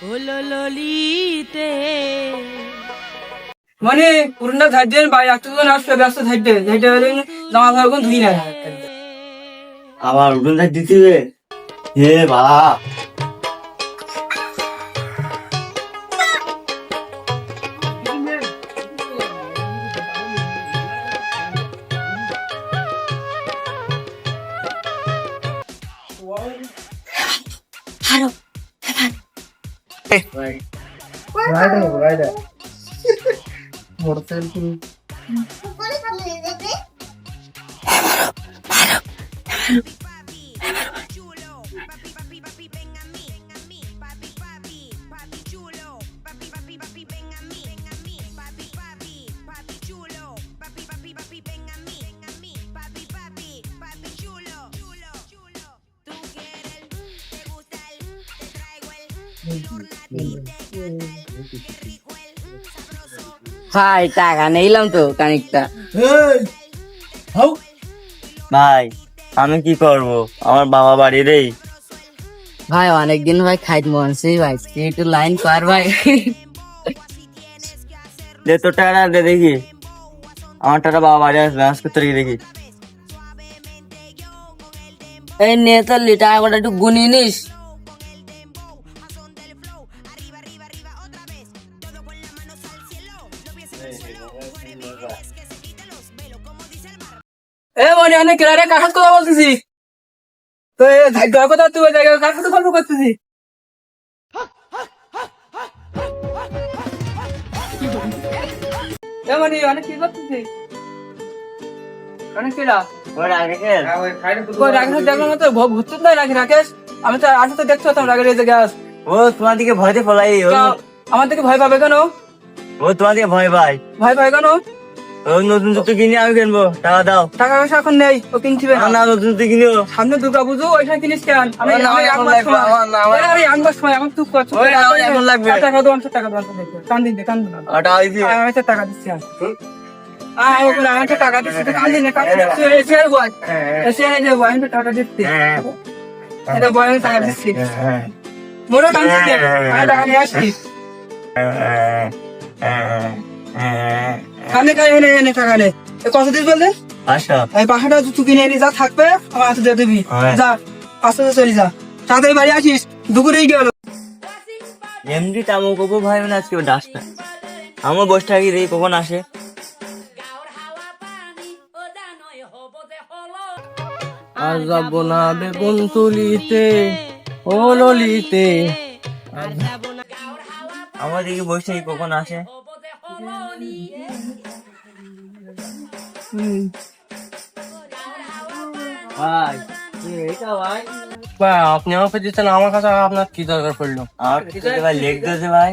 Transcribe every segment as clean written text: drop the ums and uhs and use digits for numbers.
হলো ললিতে মানে পুরোটা ধাইতেন ভাই একজন আসবে ব্যস্ত ধাইতে ধাইতে জামা কাপড় ধুই না আবার উঠুন থাক দিতে হে বাবা ভাই টাকা নিলাম তো কানিকটা ভাই আমি কি করব আমার বাবা বাড়ি রে ভাই অনেকদিন ভাই খাইতে মন সেই ভাই তুই একটু লাইন কর ভাই দে তো টাকা দে দেখি আমার টাকা বাবা বাড়ি আসবে আজকে তোর দেখি এই নেতালি টাকা কটা একটু গুনি নিস এ মানে অনেক কেরারে কার সাথে কথা বলতেছি তো ধাইতে কথা তুই ওই জায়গায় কার সাথে গল্প করতেছি এ মানে অনেক কি করতেছি অনেক কেরা রাকেশ দেখলাম তো ভূত নাই রাখি রাকেশ আমি তো আসলে তো দেখছো তো রাগের এই জায়গায় ও তোমার দিকে ভয়তে ফলাই আমার থেকে ভয় পাবে কেন ও তোমার দিকে ভয় ভাই ভয় পাবে কেন ও নতুন জুতো কিনে আমি কিনবো টাকা দাও টাকা পয়সা এখন নেই ও কিনছিবে না না নতুন জুতো কিনিও সামনে দুর্গা পুজো ওইসব কিনিস কেন আমি আমার তুই করছো এখন লাগবে টাকা দো টাকা দো কান দিন কান দিন টাকা দিছি আমি তো টাকা দিচ্ছি আমি তো টাকা দিচ্ছি কান দিন কান এসে বয় এসে যে বয় আমি টাকা দিচ্ছি এটা বয় টাকা দিচ্ছি মোরে কান দিচ্ছি আমি টাকা নিয়ে আসছি কানে কানে এনে টাকা নে কত দিস বললে আচ্ছা এই পাখাটা তুই কিনে এনে যা থাকবে আমার হাতে দিয়ে দিবি যা আস্তে আস্তে চলে যা তাড়াতাড়ি বাড়ি আসিস দুপুরেই গেল এমনি তামো কবো ভাই মানে আজকে ডাসটা আমার বসে থাকি রে কখন আসে আর যাব না বেগুন তুলিতে ও ললিতে আমার দিকে বসে থাকি কখন আসে ভাই এটা ভাই আপনি আমাকে দিচ্ছেন আমার কাছে আপনার কি দরকার পড়লো আমার কাছে ভাই লিখ দে ভাই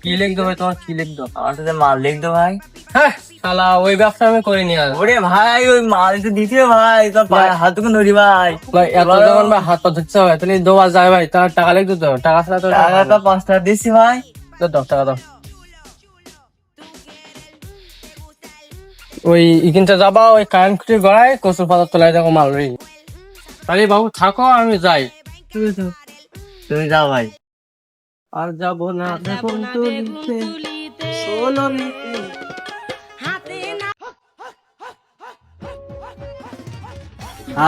কি লিখতে হবে তোমার কি লিখতো আমার সাথে মাল লিখ দে ভাই হ্যাঁ শালা ওই ব্যবসা আমি করিনি আর ওরে ভাই ওই মাল তো দিতে ভাই তোর পায়ে হাত দুটো ধরি ভাই ভাই এত যখন ভাই হাত পা ধরতে হবে তাহলে দেওয়া যায় ভাই তার টাকা লিখতে তো টাকা ছাড়া তো টাকাটা 5 টাকা দিছি ভাই দাও টাকা দাও ওই এখানটা যাবা ওই কারেন্ট খুঁটির গড়ায় কচুর পাতার তলায় দেখো মাল রে তাহলে বাবু থাকো আমি যাই তুমি যাও ভাই আর যাবো না বেগুন তুলিতে ও ললিতে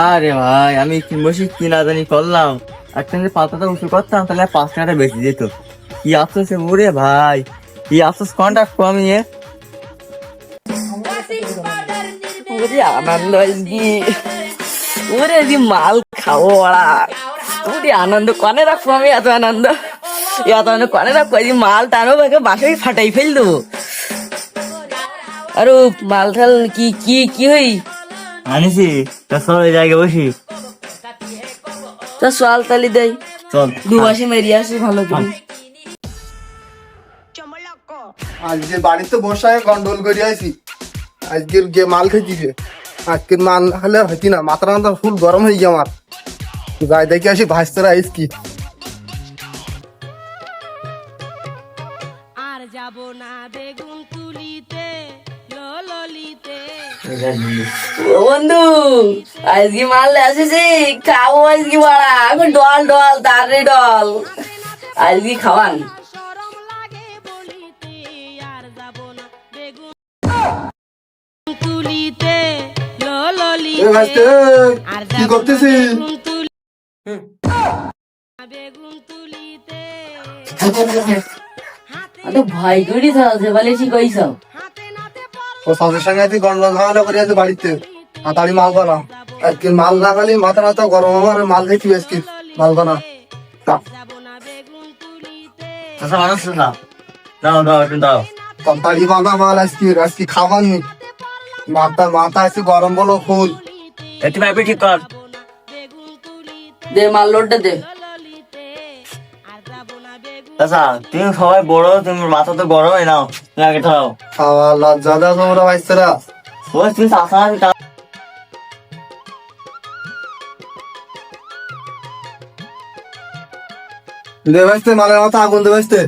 আরে ভাই আমি বসে কি না জানি করলাম একটা যদি পাতাটা উঁচু করতাম তাহলে 5 টাকাটা বেশি যেত কি আফসোস ওরে ভাই কি আফসোস কন্টাক্ট আমি ওরে আনন্দ কি ওরে যে মাল খাবো ওরা ওরে আনন্দ কনে রাখবো আমি এত আনন্দ কনে রাখবো এই মাল টানো ভাগে বাসায় ফাটাই ফেল দেবো আরো মাল ঠাল কি কি কি হই আনিছি তা চল এই জায়গায় বসি তা সোয়াল তালি দেয় চল দুবাসী মেরিয়ে আসি ভালো করে আজকে বাড়িতে বসে গন্ডল করে আইছি আজকের যে মাল খেয়েছি আজকের মাল হলে হইতি না মাথা মাথা ফুল গরম হয়ে গিয়ে আমার গায়ে দেখে আসি ভাইস্তরা আইস কি আর যাব না বেগুন তুলিতে ললিতে বন্ধু আজকে মাল এসেছি খাবো আজকে বাড়া এখন ডল ডল তারে ডল আজকে খাওয়ান শরম লাগে বলিতে আর যাব না বেগুন তুলিতে এ ভাইস্তে আর কি করতেছিস? বেগুন তুলিতে তো ভয় করি থাকছে বলে কি কইছ হাতে নাতে ও সঙ্গে সঙ্গে তুই গন্ডল ঝামেলা করে আছে বাড়িতে তাড়াতাড়ি মাল বানা আজকে মাল না খালি মাথা মাথা গরম হবে আর মাল দেখি আজকে মাল বানা যাব না বেগুন তুলিতে আচ্ছা মানুষ না দাও দাও একটু দাও তাড়াতাড়ি বানা মাল আজকে খাবার নি মাথা আছে গরম বলো ফুল একটু পাইপে ঠিক কর বেগুন তুলিতে দে মাল লোডটা দে ললিতে আর যাব না বেগুন আচ্ছা তুমি সবাই বড় তুমি মাথা তো গরম হয় নাও তুমি আগে ধরাও খাওয়া লজ্জা দাও তোমরা ভাইস্তেরা ওই তুমি চাষা দে ভাইস্তে মালের মাথা আগুন দে ভাইস্তে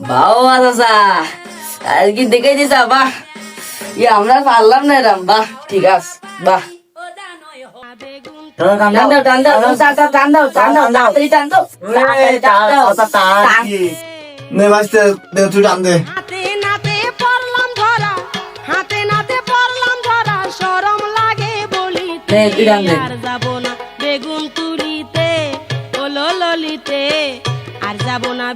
বাবা চাচা আজকে দেখে দিছা বাহ আমরা পারলাম না এরম বাহ ঠিক আছে বাহ বেগুন টান দাও টান দাও টান দাও তাড়াতাড়ি টান দাও তাড়াতাড়ি টান দাও। নে ভাইস্তে দে তুই টান দে হাতে নাতে পড়লাম ধরা হাতে নাতে পড়লাম ধরা শরম লাগে বলিতে নে, তুই টান দে। আর যাব না বেগুন তুলিতে ও ললিতে আর যাব না